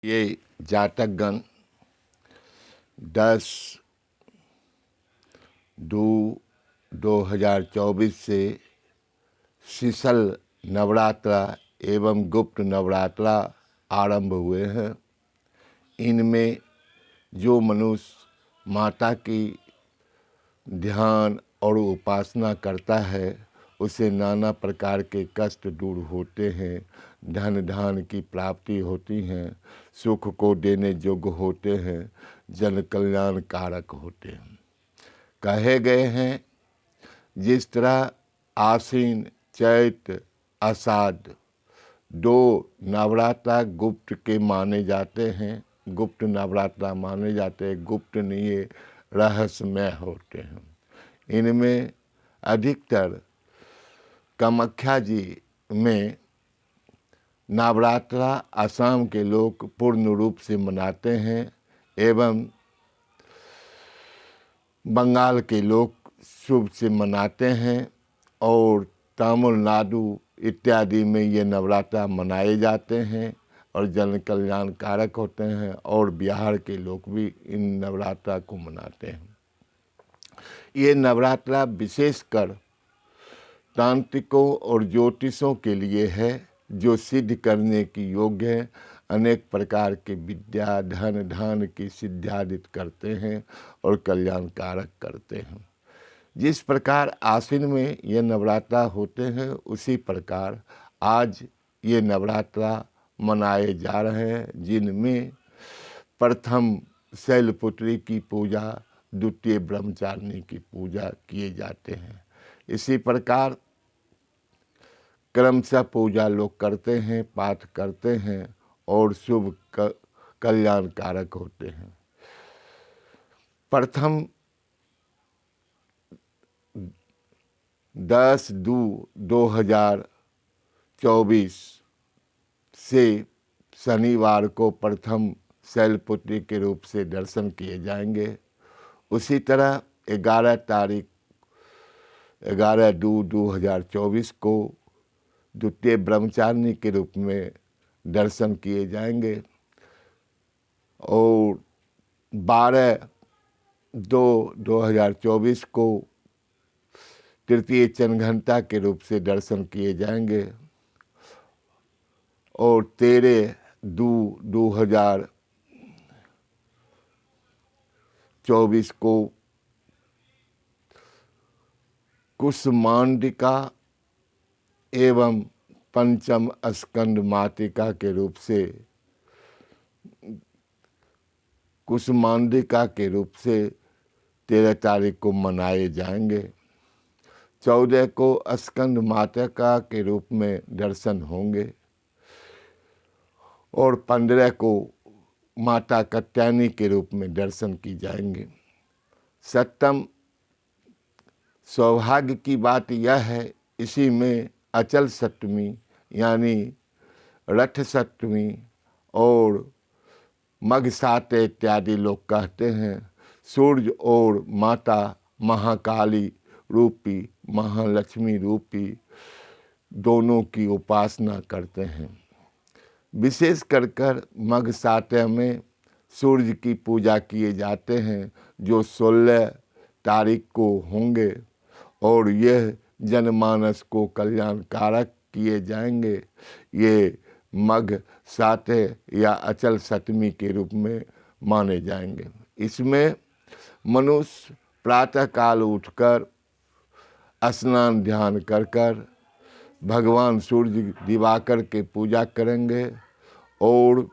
ये जातकगण 10/2/2024 से शिशल नवरात्रा एवं गुप्त नवरात्रा आरंभ हुए हैं। इनमें जो मनुष्य माता की ध्यान और उपासना करता है उसे नाना प्रकार के कष्ट दूर होते हैं, धन धान की प्राप्ति होती हैं, सुख को देने योग्य होते हैं, जन कल्याण कारक होते हैं। कहे गए हैं जिस तरह आश्विन चैत आषाढ़ 2 नवरात्रा गुप्त के माने जाते हैं, गुप्त नवरात्रा माने जाते हैं, गुप्त नहीं ये रहस्यमय होते हैं। इनमें अधिकतर कामाख्या जी में नवरात्रा असम के लोग पूर्ण रूप से मनाते हैं एवं बंगाल के लोग शुभ से मनाते हैं और तमिलनाडु इत्यादि में ये नवरात्रा मनाए जाते हैं और जन कल्याण कारक होते हैं और बिहार के लोग भी इन नवरात्रा को मनाते हैं। ये नवरात्रा विशेषकर तांत्रिकों और ज्योतिषों के लिए है जो सिद्ध करने की योग्य है, अनेक प्रकार के विद्या धन धान की सिद्ध्यादित करते हैं और कल्याण कारक करते हैं। जिस प्रकार आश्विन में ये नवरात्रा होते हैं उसी प्रकार आज ये नवरात्रा मनाए जा रहे हैं, जिनमें प्रथम शैलपुत्री की पूजा, द्वितीय ब्रह्मचारिणी की पूजा किए जाते हैं। इसी प्रकार क्रमशः पूजा लोग करते हैं, पाठ करते हैं और शुभ कल्याण कारक होते हैं। प्रथम 10/2/2024 से शनिवार को प्रथम शैलपुत्री के रूप से दर्शन किए जाएंगे। उसी तरह 11/2/2024 को द्वितीय ब्रह्मचारिणी के रूप में दर्शन किए जाएंगे और 12/2/2024 को तृतीय चंद्रघंटा के रूप से दर्शन किए जाएंगे और 13/2/2024 को कुसुमांडिका एवं पंचम स्कंद मातृका के रूप से कुसुमांडिका के रूप से 13 तारीख को मनाए जाएंगे। 14 को स्कंद मातृका के रूप में दर्शन होंगे और 15 को माता कात्यायनी के रूप में दर्शन की जाएंगे। सप्तम सौभाग्य की बात यह है, इसी में अचल सप्तमी यानी रथ सप्तमी और मघ सात इत्यादि लोग कहते हैं, सूर्य और माता महाकाली रूपी महालक्ष्मी रूपी दोनों की उपासना करते हैं। विशेष कर मघ सातः में सूर्य की पूजा किए जाते हैं जो 16 तारीख को होंगे और यह जनमानस को कल्याण कारक किए जाएंगे। ये मघ सातः या अचल सप्तमी के रूप में माने जाएंगे। इसमें मनुष्य प्रातः काल उठकर स्नान ध्यान कर भगवान सूर्य दिवाकर के पूजा करेंगे और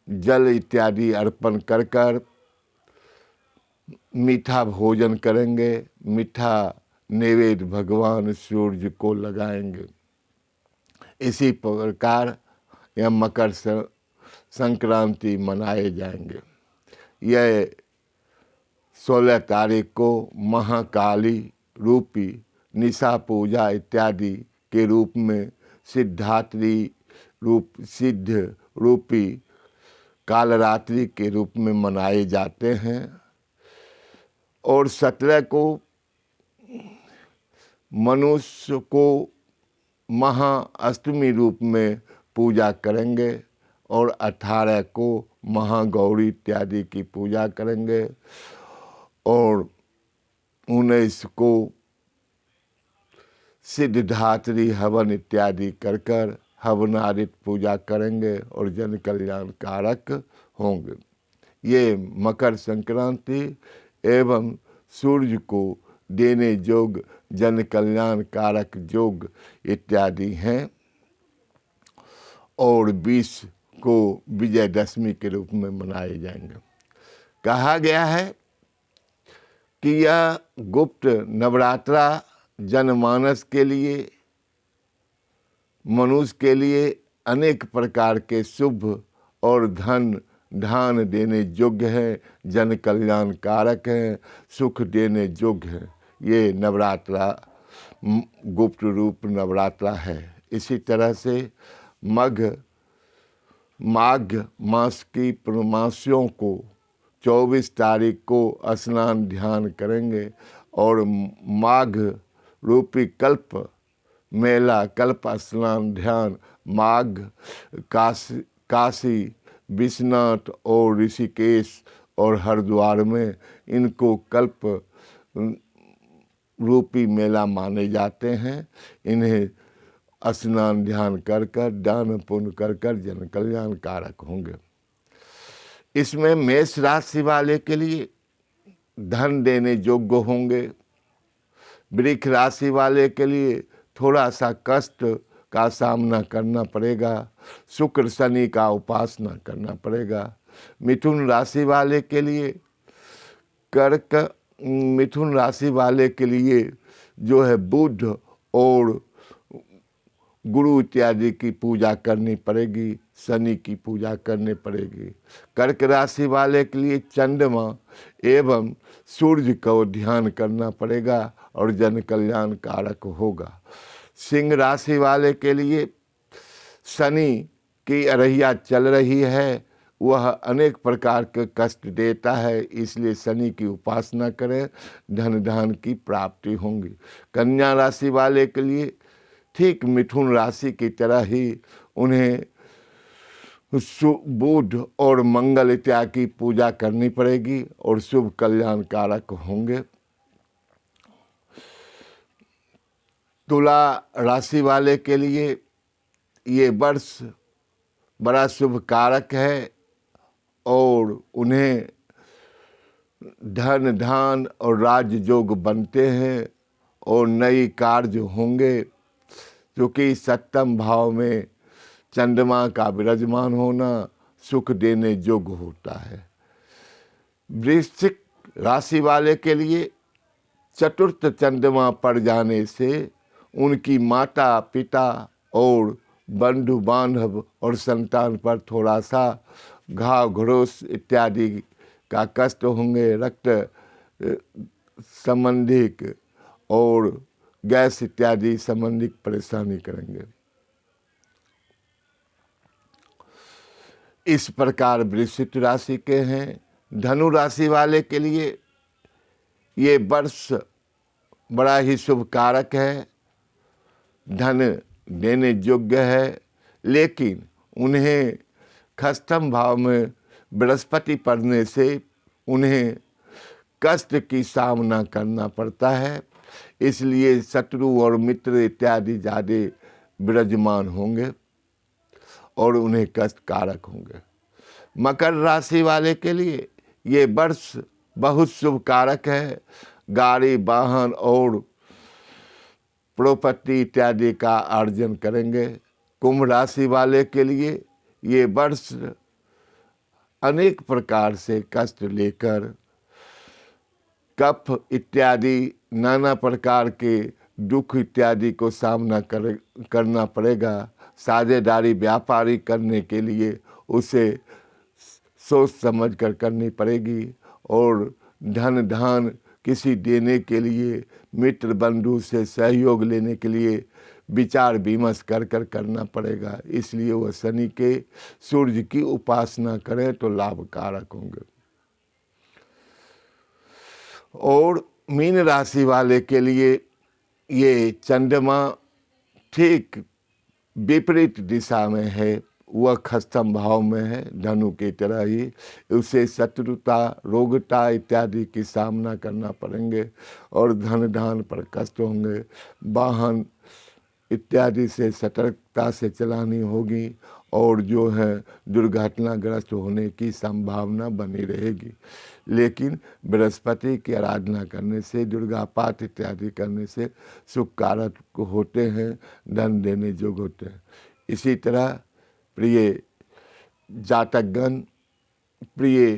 जल इत्यादि अर्पण कर मीठा भोजन करेंगे, मीठा नैवेद्य भगवान सूर्य को लगाएंगे। इसी प्रकार यह मकर संक्रांति मनाए जाएंगे। यह 16 तारीख को महाकाली रूपी निशा पूजा इत्यादि के रूप में सिद्धात्री सिद्ध रूपी कालरात्रि के रूप में मनाए जाते हैं और 17 को मनुष्य को महाअष्टमी रूप में पूजा करेंगे और 18 को महागौरी इत्यादि की पूजा करेंगे और 19 को सिद्धधात्री हवन इत्यादि कर हवनादित पूजा करेंगे और जन कल्याण कारक होंगे। ये मकर संक्रांति एवं सूर्य को देने जोग जन कल्याण कारक योग इत्यादि हैं और 20 को विजयदशमी के रूप में मनाए जाएंगे। कहा गया है कि यह गुप्त नवरात्रा जनमानस के लिए, मनुष्य के लिए अनेक प्रकार के शुभ और धन धान देने योग्य है, जन कल्याण कारक है, सुख देने योग्य है। ये नवरात्रा गुप्त रूप नवरात्रा है। इसी तरह से माघ मास की पूर्णमासियों को 24 तारीख को स्नान ध्यान करेंगे और माघ रूपी कल्प मेला, कल्प स्नान ध्यान माघ काशी विश्वनाथ और ऋषिकेश और हरिद्वार में इनको कल्प रूपी मेला माने जाते हैं। इन्हें स्नान ध्यान कर दान पुण्य कर जन कल्याण कारक होंगे। इसमें मेष राशि वाले के लिए धन देने योग्य होंगे। वृक्ष राशि वाले के लिए थोड़ा सा कष्ट का सामना करना पड़ेगा। शुक्र शनि का उपासना करना पड़ेगा। मिथुन राशि वाले के लिए मिथुन राशि वाले के लिए जो है बुध और गुरु इत्यादि की पूजा करनी पड़ेगी, शनि की पूजा करनी पड़ेगी। कर्क राशि वाले के लिए चंद्रमा एवं सूर्य को ध्यान करना पड़ेगा और जन कल्याण कारक होगा। सिंह राशि वाले के लिए शनि की अरहिया चल रही है, वह अनेक प्रकार के कष्ट देता है, इसलिए शनि की उपासना करें, धन धान की प्राप्ति होंगी। कन्या राशि वाले के लिए ठीक मिथुन राशि की तरह ही उन्हें बुध और मंगल इत्यादि की पूजा करनी पड़ेगी और शुभ कल्याण कारक होंगे। तुला राशि वाले के लिए ये वर्ष बड़ा शुभ कारक है और उन्हें धन धान और राजयोग बनते हैं और नई कार्य होंगे, क्योंकि सप्तम भाव में चंद्रमा का विराजमान होना सुख देने योग्य होता है। वृश्चिक राशि वाले के लिए चतुर्थ चंद्रमा पड़ जाने से उनकी माता पिता और बंधु बांधव और संतान पर थोड़ा सा घाव घरोस इत्यादि का कष्ट होंगे। रक्त संबंधिक और गैस इत्यादि संबंधित परेशानी करेंगे। इस प्रकार वृश्चिक राशि के हैं। धनु राशि वाले के लिए ये वर्ष बड़ा ही शुभ कारक है, धन देने योग्य है, लेकिन उन्हें खष्टम भाव में बृहस्पति पड़ने से उन्हें कष्ट की सामना करना पड़ता है, इसलिए शत्रु और मित्र इत्यादि ज़्यादा विराजमान होंगे और उन्हें कष्ट कारक होंगे। मकर राशि वाले के लिए ये वर्ष बहुत शुभ कारक है, गाड़ी वाहन और प्रॉपर्टी इत्यादि का अर्जन करेंगे। कुंभ राशि वाले के लिए ये वर्ष अनेक प्रकार से कष्ट लेकर कफ इत्यादि नाना प्रकार के दुख इत्यादि को सामना करना पड़ेगा। साझेदारी व्यापारी करने के लिए उसे सोच समझ कर करनी पड़ेगी और धन धान किसी देने के लिए मित्र बंधु से सहयोग लेने के लिए विचार विमर्श कर करना पड़ेगा। इसलिए वह शनि के सूर्य की उपासना करें तो लाभकारक होंगे। और मीन राशि वाले के लिए ये चंद्रमा ठीक विपरीत दिशा में है, वह खस्तम भाव में है, धनु की तरह ही उसे शत्रुता, रोगता इत्यादि की सामना करना पड़ेंगे और धन धान पर कष्ट होंगे। वाहन इत्यादि से सतर्कता से चलानी होगी और जो है दुर्घटनाग्रस्त होने की संभावना बनी रहेगी। लेकिन बृहस्पति की आराधना करने से, दुर्गा पाठ इत्यादि करने से सुख कारक होते हैं, धन देने योग्य होते हैं। इसी तरह प्रिय जातकगण, प्रिय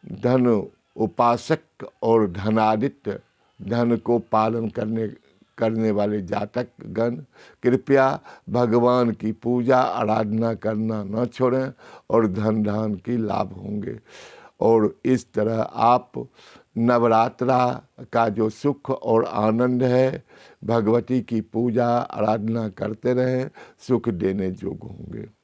धन उपासक और धनादित्य, धन को पालन करने वाले जातक गण कृपया भगवान की पूजा आराधना करना न छोड़ें और धन धान की लाभ होंगे। और इस तरह आप नवरात्रा का जो सुख और आनंद है, भगवती की पूजा आराधना करते रहें, सुख देने योग्य होंगे।